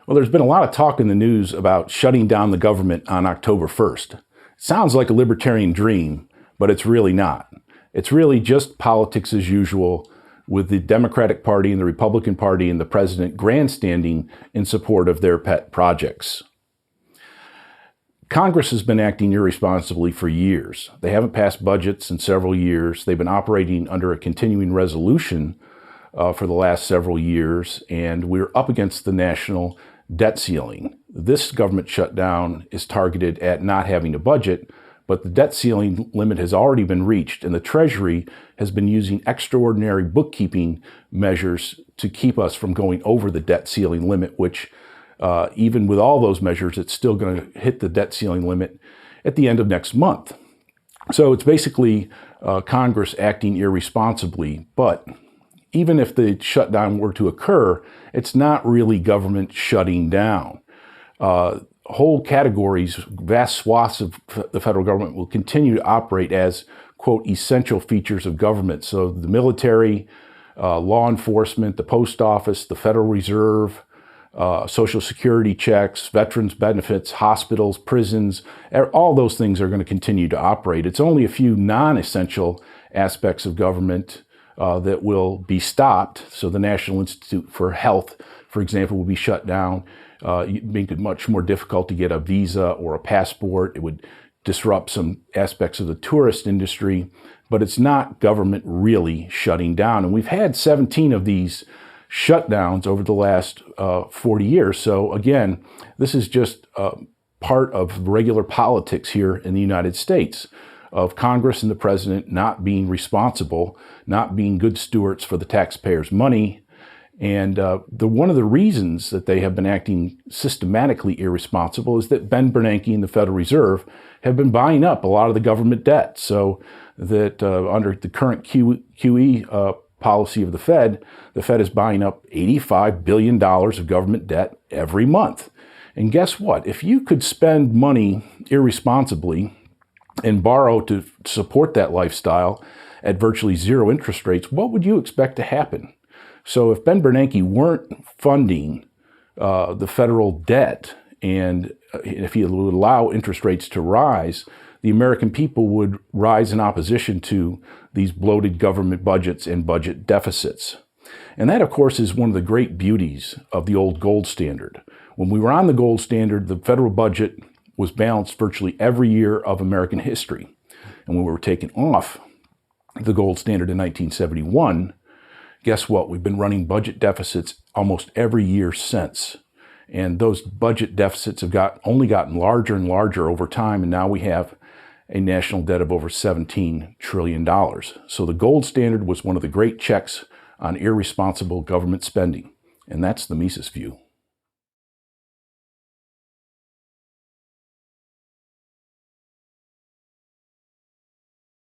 Well, there's been a lot of talk in the news about shutting down the government on October 1st. It sounds like a libertarian dream, but it's really not. It's really just politics as usual, with the Democratic Party and the Republican Party and the president grandstanding in support of their pet projects. Congress has been acting irresponsibly for years. They haven't passed budgets in several years. They've been operating under a continuing resolution for the last several years, and we're up against the national debt ceiling. This government shutdown is targeted at not having a budget, but the debt ceiling limit has already been reached, and the Treasury has been using extraordinary bookkeeping measures to keep us from going over the debt ceiling limit, which even with all those measures, it's still going to hit the debt ceiling limit at the end of next month. So it's basically Congress acting irresponsibly. But even if the shutdown were to occur, it's not really government shutting down. Whole categories, vast swaths of the federal government will continue to operate as, quote, essential features of government. So the military, law enforcement, the post office, the Federal Reserve, Social Security checks, veterans benefits, hospitals, prisons, all those things are going to continue to operate. It's only a few non-essential aspects of government that will be stopped. So the National Institute for Health, for example, will be shut down. Make it much more difficult to get a visa or a passport. It would disrupt some aspects of the tourist industry, but it's not government really shutting down. And we've had 17 of these shutdowns over the last 40 years. So again, this is just part of regular politics here in the United States, of Congress and the president not being responsible, not being good stewards for the taxpayers' money. And one of the reasons that they have been acting systematically irresponsible is that Ben Bernanke and the Federal Reserve have been buying up a lot of the government debt. So that under the current QE policy of the Fed is buying up $85 billion of government debt every month. And guess what? If you could spend money irresponsibly and borrow to support that lifestyle at virtually zero interest rates, what would you expect to happen? So if Ben Bernanke weren't funding the federal debt, and if he would allow interest rates to rise, the American people would rise in opposition to these bloated government budgets and budget deficits. And that, of course, is one of the great beauties of the old gold standard. When we were on the gold standard, the federal budget was balanced virtually every year of American history. And when we were taken off the gold standard in 1971, guess what? We've been running budget deficits almost every year since. And those budget deficits have only gotten larger and larger over time, and now we have a national debt of over $17 trillion. So the gold standard was one of the great checks on irresponsible government spending. And that's the Mises view.